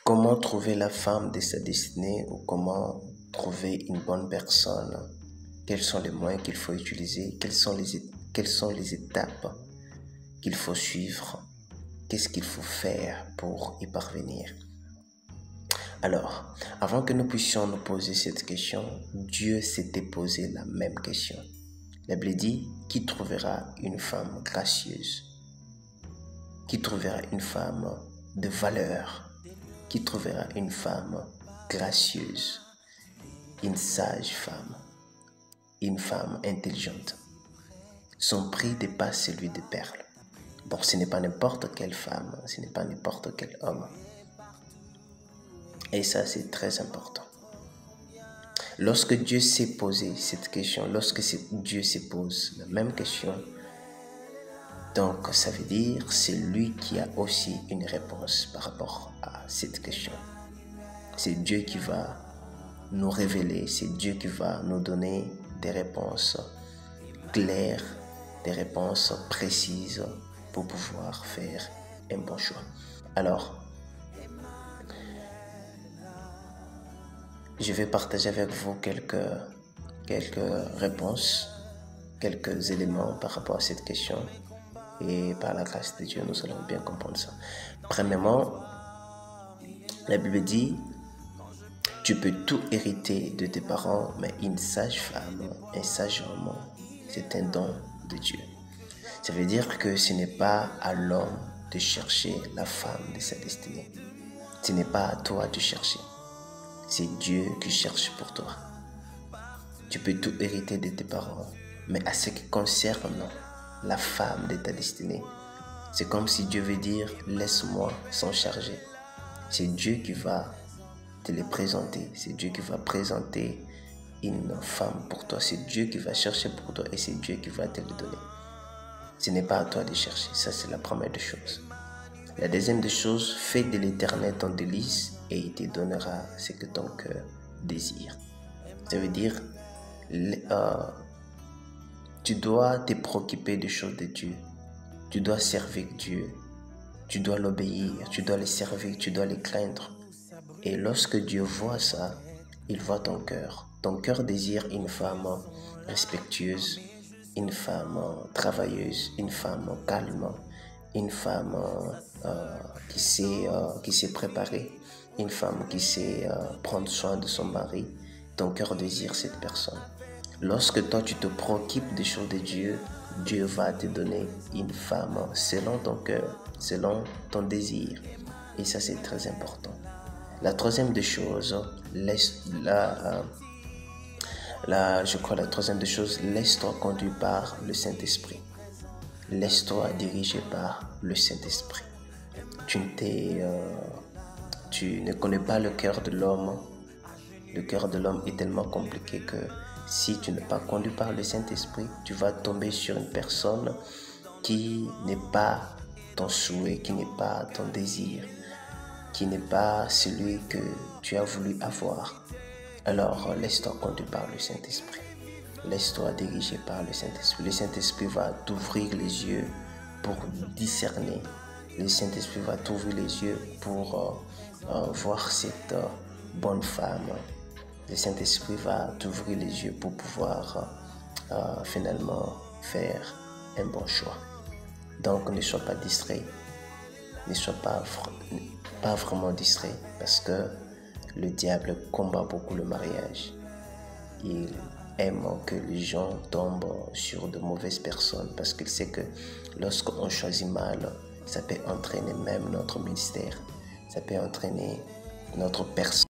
Comment trouver la femme de sa destinée ou comment trouver une bonne personne? Quels sont les moyens qu'il faut utiliser? Quelles sont les étapes qu'il faut suivre? Qu'est-ce qu'il faut faire pour y parvenir? Alors, avant que nous puissions nous poser cette question, Dieu s'était posé la même question. La Bible dit, qui trouvera une femme gracieuse? Qui trouvera une femme de valeur? Qui trouvera une femme gracieuse? Une sage femme, une femme intelligente. Son prix dépasse celui des perles. Bon, ce n'est pas n'importe quelle femme, ce n'est pas n'importe quel homme. Et ça, c'est très important. Lorsque Dieu s'est posé cette question, lorsque Dieu se pose la même question, donc ça veut dire c'est lui qui a aussi une réponse par rapport à cette question. C'est Dieu qui va nous révéler, c'est Dieu qui va nous donner des réponses claires, des réponses précises pour pouvoir faire un bon choix. Alors, je vais partager avec vous quelques réponses, quelques éléments par rapport à cette question. Et par la grâce de Dieu, nous allons bien comprendre ça. Premièrement, la Bible dit, tu peux tout hériter de tes parents, mais une sage femme, un sage homme, c'est un don de Dieu. Ça veut dire que ce n'est pas à l'homme de chercher la femme de sa destinée. Ce n'est pas à toi de chercher. C'est Dieu qui cherche pour toi. Tu peux tout hériter de tes parents, mais à ce qui concerne la femme de ta destinée, c'est comme si Dieu veut dire, laisse-moi s'en charger. C'est Dieu qui va te les présenter. C'est Dieu qui va présenter une femme pour toi. C'est Dieu qui va chercher pour toi et c'est Dieu qui va te le donner. Ce n'est pas à toi de chercher. Ça, c'est la première des choses. La deuxième des choses, fais de l'Éternel ton délice et il te donnera ce que ton cœur désire. Ça veut dire, tu dois te préoccuper des choses de Dieu. Tu dois servir Dieu. Tu dois l'obéir. Tu dois le servir. Tu dois le craindre. Et lorsque Dieu voit ça, il voit ton cœur. Ton cœur désire une femme respectueuse, une femme travailleuse, une femme calme, une femme qui sait préparer, une femme qui sait prendre soin de son mari. Ton cœur désire cette personne. Lorsque toi tu te préoccupes des choses de Dieu, Dieu va te donner une femme selon ton cœur, selon ton désir. Et ça c'est très important. La troisième des choses, laisse-toi conduire par le Saint-Esprit. Laisse-toi diriger par le Saint-Esprit. Tu ne connais pas le cœur de l'homme. Le cœur de l'homme est tellement compliqué que si tu n'es pas conduit par le Saint-Esprit, tu vas tomber sur une personne qui n'est pas ton souhait, qui n'est pas ton désir, qui n'est pas celui que tu as voulu avoir. Alors, laisse-toi conduire par le Saint-Esprit. Laisse-toi diriger par le Saint-Esprit. Le Saint-Esprit va t'ouvrir les yeux pour discerner. Le Saint-Esprit va t'ouvrir les yeux pour voir cette bonne femme. Le Saint-Esprit va t'ouvrir les yeux pour pouvoir finalement faire un bon choix. Donc, ne sois pas distrait. Ne sois pas vraiment distrait parce que le diable combat beaucoup le mariage. Il aime que les gens tombent sur de mauvaises personnes parce qu'il sait que lorsqu'on choisit mal, ça peut entraîner même notre ministère. Ça peut entraîner notre personne.